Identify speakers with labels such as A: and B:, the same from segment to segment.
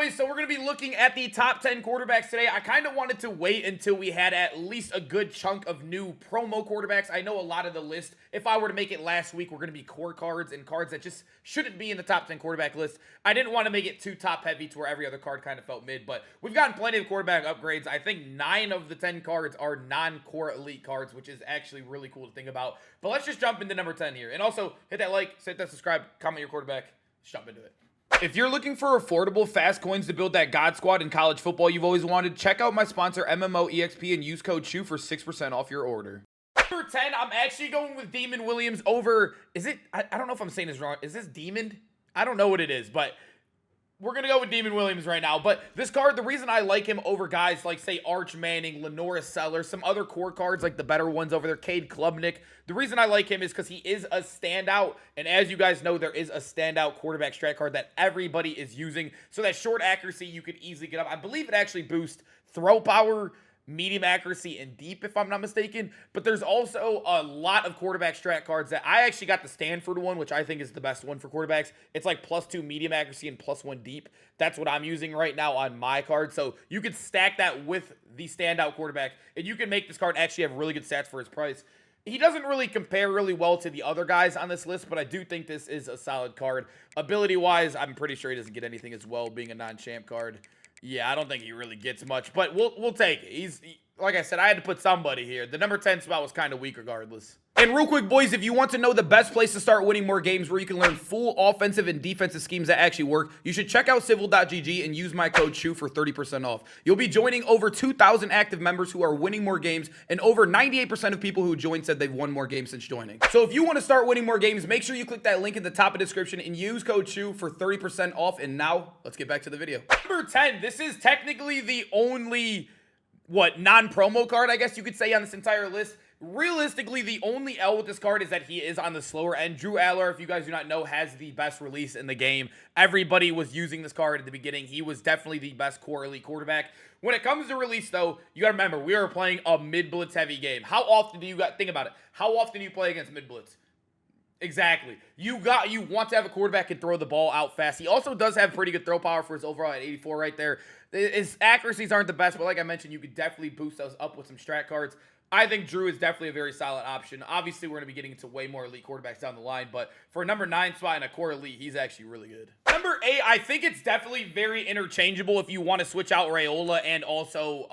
A: boys, so we're going to be looking at the top 10 quarterbacks today. I kind of wanted to wait until we had at least a good chunk of new promo quarterbacks. I know a lot of the list, if I were to make it last week, we're going to be core cards and cards that just shouldn't be in the top 10 quarterback list. I didn't want to make it too top heavy to where every other card kind of felt mid, but we've gotten plenty of quarterback upgrades. I think 9 of the 10 cards are non-core elite cards, which is actually really cool to think about. But let's just jump into number 10 here. And also, hit that like, hit that subscribe, comment your quarterback. Let's jump into it. If you're looking for affordable, fast coins to build that God Squad in college football you've always wanted, check out my sponsor MMOEXP and use code CHEW for 6% off your order. Number 10, I'm actually going with Demon Williams over, is it, I don't know if I'm saying this wrong, is this Demon? I don't know what it is, but we're going to go with Demon Williams right now. But this card, the reason I like him over guys like, say, Arch Manning, Lenora Sellers, some other core cards like the better ones over there, Cade Klubnik. The reason I like him is because he is a standout. And as you guys know, there is a standout quarterback strat card that everybody is using. So that short accuracy, you could easily get up. I believe it actually boosts throw power, medium accuracy, and deep, if I'm not mistaken. But there's also a lot of quarterback strat cards that I actually got the Stanford one, which I think is the best one for quarterbacks. It's like +2 medium accuracy and +1 deep. That's what I'm using right now on my card. So you could stack that with the standout quarterback, and you can make this card actually have really good stats for his price. He doesn't really compare really well to the other guys on this list, but I do think this is a solid card. Ability-wise, I'm pretty sure he doesn't get anything as well, being a non-champ card. Yeah, I don't think he really gets much, but we'll take it. Like I said, I had to put somebody here. The number 10 spot was kind of weak regardless. And real quick, boys, if you want to know the best place to start winning more games where you can learn full offensive and defensive schemes that actually work, you should check out civil.gg and use my code CHEW for 30% off. You'll be joining over 2,000 active members who are winning more games, and over 98% of people who joined said they've won more games since joining. So if you want to start winning more games, make sure you click that link in the top of the description and use code CHEW for 30% off. And now, let's get back to the video. Number 10, this is technically the only non-promo card, I guess you could say, on this entire list. Realistically, the only L with this card is that he is on the slower end. Drew Allar, if you guys do not know, has the best release in the game. Everybody was using this card at the beginning. He was definitely the best core elite quarterback. When it comes to release, though, you got to remember, we are playing a mid-blitz heavy game. How often do you think about it? How often do you play against mid-blitz? Exactly. You want to have a quarterback and throw the ball out fast. He also does have pretty good throw power for his overall at 84 right there. His accuracies aren't the best, but like I mentioned, you could definitely boost those up with some strat cards. I think Drew is definitely a very solid option. Obviously, we're going to be getting into way more elite quarterbacks down the line, but for a number 9 spot in a core elite, he's actually really good. Number 8, I think it's definitely very interchangeable if you want to switch out Raiola and also,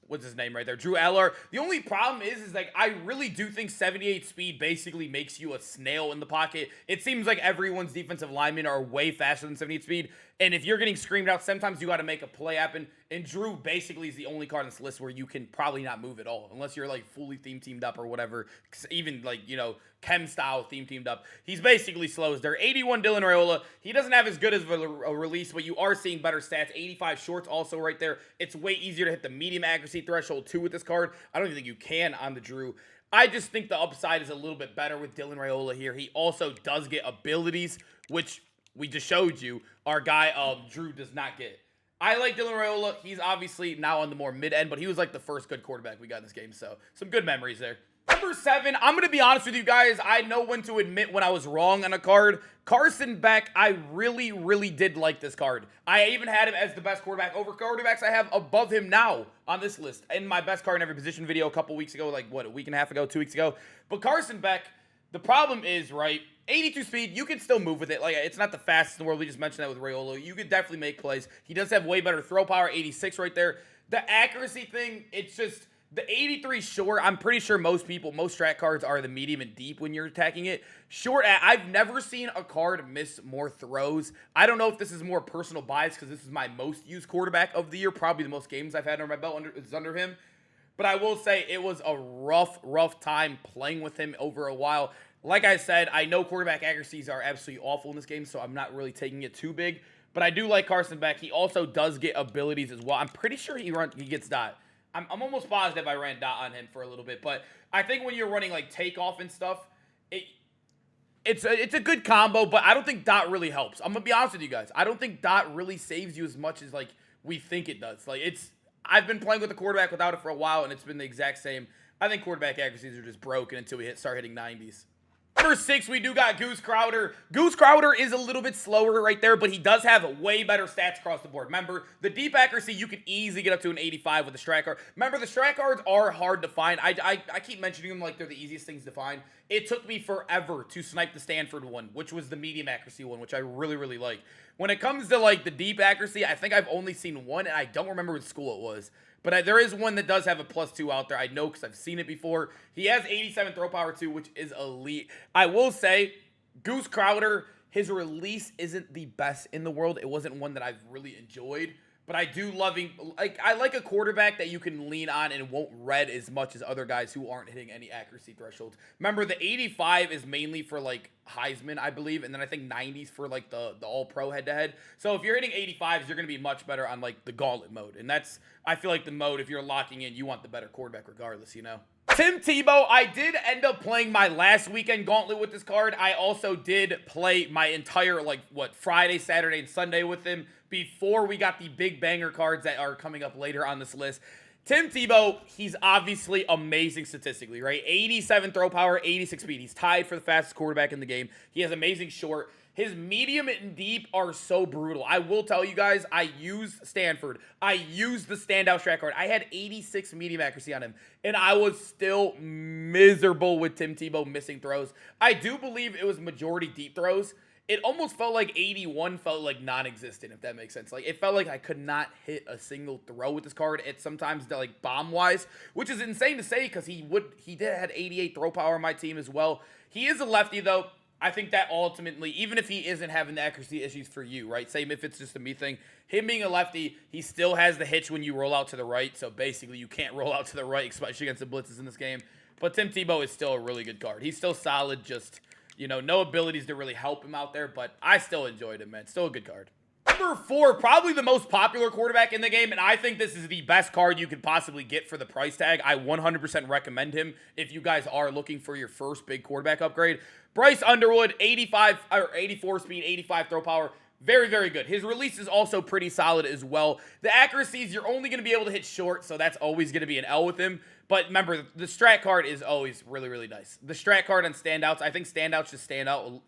A: what's his name right there? Drew Allar. The only problem is like, I really do think 78 speed basically makes you a snail in the pocket. It seems like everyone's defensive linemen are way faster than 78 speed. And if you're getting screamed out, sometimes you got to make a play happen. And Drew basically is the only card on this list where you can probably not move at all. Unless you're like fully teamed up or whatever. Even like, you know, chem style teamed up. He's basically slows there. 81 Dylan Raiola. He doesn't have as good as a release, but you are seeing better stats. 85 shorts also right there. It's way easier to hit the medium accuracy threshold too with this card. I don't even think you can on the Drew. I just think the upside is a little bit better with Dylan Raiola here. He also does get abilities, which we just showed you our guy Drew does not get. I like Dylan Raiola. He's obviously now on the more mid-end, but he was like the first good quarterback we got in this game, so some good memories there. Number 7, I'm going to be honest with you guys. I know when to admit when I was wrong on a card. Carson Beck, I really, really did like this card. I even had him as the best quarterback over quarterbacks I have above him now on this list. In my best card in every position video a couple weeks ago, like what, a week and a half ago, 2 weeks ago. But Carson Beck, the problem is, right, 82 speed, you can still move with it. Like, it's not the fastest in the world. We just mentioned that with Raiola. You could definitely make plays. He does have way better throw power, 86 right there. The accuracy thing, it's just the 83 short. I'm pretty sure most strat cards are the medium and deep when you're attacking it. Short, I've never seen a card miss more throws. I don't know if this is more personal bias because this is my most used quarterback of the year. Probably the most games I've had under my belt is under him. But I will say it was a rough time playing with him over a while. Like I said, I know quarterback accuracies are absolutely awful in this game, so I'm not really taking it too big. But I do like Carson Beck. He also does get abilities as well. I'm pretty sure he gets dot. I'm almost positive I ran dot on him for a little bit. But I think when you're running like takeoff and stuff, it's a good combo, but I don't think dot really helps. I'm going to be honest with you guys. I don't think dot really saves you as much as like we think it does. Like I've been playing with the quarterback without it for a while, and it's been the exact same. I think quarterback accuracies are just broken until we start hitting 90s. Number 6, we do got Goose Crowder. Goose Crowder is a little bit slower right there, but he does have way better stats across the board. Remember, the deep accuracy, you can easily get up to an 85 with the strat card. Remember, the strat cards are hard to find. I keep mentioning them like they're the easiest things to find. It took me forever to snipe the Stanford one, which was the medium accuracy one, which I really, really like. When it comes to like the deep accuracy, I think I've only seen one, and I don't remember what school it was. But there is one that does have a +2 out there. I know because I've seen it before. He has 87 throw power too, which is elite. I will say, Goose Crowder, his release isn't the best in the world. It wasn't one that I've really enjoyed. But I do love him. I like a quarterback that you can lean on and won't red as much as other guys who aren't hitting any accuracy thresholds. Remember, the 85 is mainly for like Heisman, I believe, and then I think 90s for like the All-Pro head-to-head. So if you're hitting 85s, you're going to be much better on like the gauntlet mode. And that's, I feel like the mode, if you're locking in, you want the better quarterback regardless, you know? Tim Tebow, I did end up playing my last weekend gauntlet with this card. I also did play my entire, Friday, Saturday, and Sunday with him before we got the big banger cards that are coming up later on this list. Tim Tebow, he's obviously amazing statistically, right? 87 throw power, 86 speed. He's tied for the fastest quarterback in the game. He has amazing short. His medium and deep are so brutal. I will tell you guys, I used Stanford. I used the standout strat card. I had 86 medium accuracy on him, and I was still miserable with Tim Tebow missing throws. I do believe it was majority deep throws. It almost felt like 81 felt like non-existent, if that makes sense. Like, it felt like I could not hit a single throw with this card. It's sometimes like bomb-wise, which is insane to say because he did have 88 throw power on my team as well. He is a lefty, though. I think that ultimately, even if he isn't having the accuracy issues for you, right? Same if it's just a me thing. Him being a lefty, he still has the hitch when you roll out to the right. So basically, you can't roll out to the right, especially against the blitzes in this game. But Tim Tebow is still a really good card. He's still solid, just, you know, no abilities to really help him out there. But I still enjoyed him, man. Still a good card. Number 4, probably the most popular quarterback in the game, and I think this is the best card you could possibly get for the price tag. I 100% recommend him if you guys are looking for your first big quarterback upgrade. Bryce Underwood, 84 speed, 85 throw power. Very, very good. His release is also pretty solid as well. The accuracies, you're only going to be able to hit short, so that's always going to be an L with him. But remember, the strat card is always really, really nice. The strat card on standouts, I think standouts just stand out.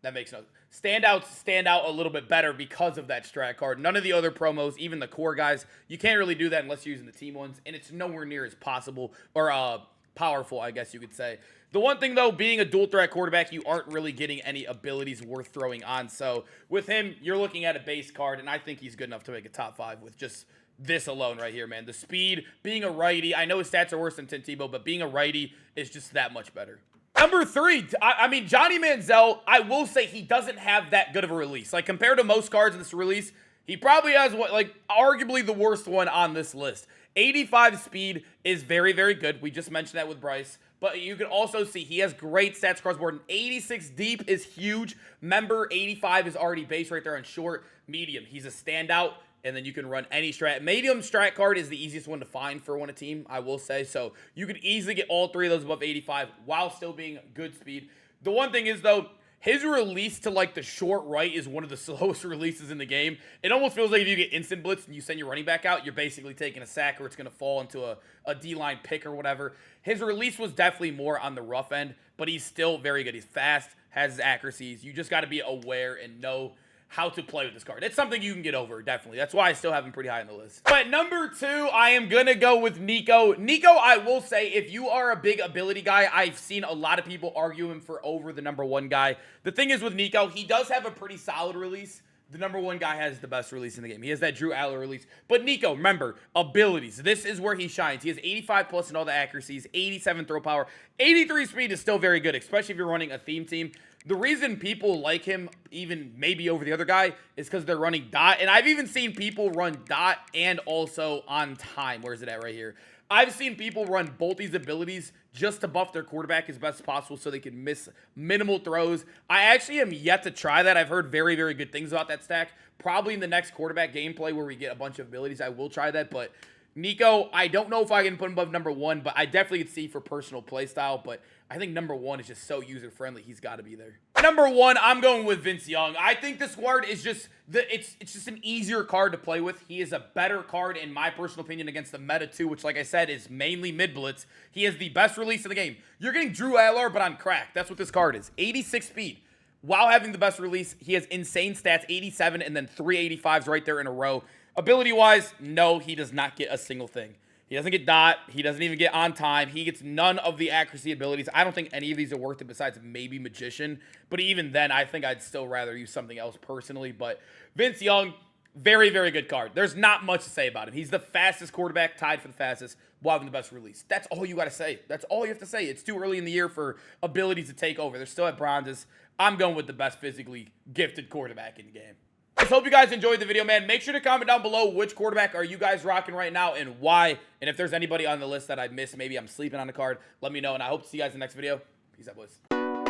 A: That makes no sense. Standouts stand out a little bit better because of that strat card. None of the other promos, even the core guys, you can't really do that unless you're using the team ones, and it's nowhere near as possible or powerful, I guess you could say. The one thing, though, being a dual threat quarterback, you aren't really getting any abilities worth throwing on. So with him, you're looking at a base card, and I think he's good enough to make a top 5 with just this alone right here, man. The speed, being a righty, I know his stats are worse than Tim Tebow, but being a righty is just that much better. Number 3, I mean, Johnny Manziel, I will say he doesn't have that good of a release. Like, compared to most cards in this release, he probably has, arguably the worst one on this list. 85 speed is very, very good. We just mentioned that with Bryce. But you can also see he has great stats across the board. 86 deep is huge. Remember, 85 is already base right there on short. Medium, he's a standout. And then you can run any strat. Medium strat card is the easiest one to find for a team, I will say. So you could easily get all 3 of those above 85 while still being good speed. The one thing is, though, his release to, the short right is one of the slowest releases in the game. It almost feels like if you get instant blitz and you send your running back out, you're basically taking a sack or it's going to fall into a D-line pick or whatever. His release was definitely more on the rough end, but he's still very good. He's fast, has his accuracies. You just got to be aware and know how to play with this card. It's something you can get over, definitely. That's why I still have him pretty high on the list. But number 2, I am going to go with Nico. Nico, I will say, if you are a big ability guy, I've seen a lot of people argue him for over the number 1 guy. The thing is with Nico, he does have a pretty solid release. The number 1 guy has the best release in the game. He has that Drew Allar release. But Nico, remember, abilities. This is where he shines. He has 85 plus in all the accuracies, 87 throw power, 83 speed is still very good, especially if you're running a theme team. The reason people like him, even maybe over the other guy, is because they're running dot. And I've even seen people run dot and also on time. Where is it at right here? I've seen people run both these abilities just to buff their quarterback as best as possible so they can miss minimal throws. I actually am yet to try that. I've heard very, very good things about that stack. Probably in the next quarterback gameplay where we get a bunch of abilities, I will try that. But Nico, I don't know if I can put him above number 1, but I definitely could see for personal play style. But I think number 1 is just so user-friendly. He's got to be there. Number 1, I'm going with Vince Young. I think this card is just it's just an easier card to play with. He is a better card in my personal opinion against the meta 2, which like I said is mainly mid blitz. He has the best release in the game. You're getting Drew Allar, but on crack. That's what this card is. 86 speed. While having the best release, he has insane stats, 87 and then 385s right there in a row. Ability-wise, no, he does not get a single thing. He doesn't get dot. He doesn't even get on time. He gets none of the accuracy abilities. I don't think any of these are worth it besides maybe Magician. But even then, I think I'd still rather use something else personally. But Vince Young, very, very good card. There's not much to say about him. He's the fastest quarterback, tied for the fastest, while having the best release. That's all you got to say. That's all you have to say. It's too early in the year for abilities to take over. They're still at bronzes. I'm going with the best physically gifted quarterback in the game. I hope you guys enjoyed the video, man. Make sure to comment down below which quarterback are you guys rocking right now and why. And if there's anybody on the list that I missed, maybe I'm sleeping on the card, let me know. And I hope to see you guys in the next video. Peace out, boys.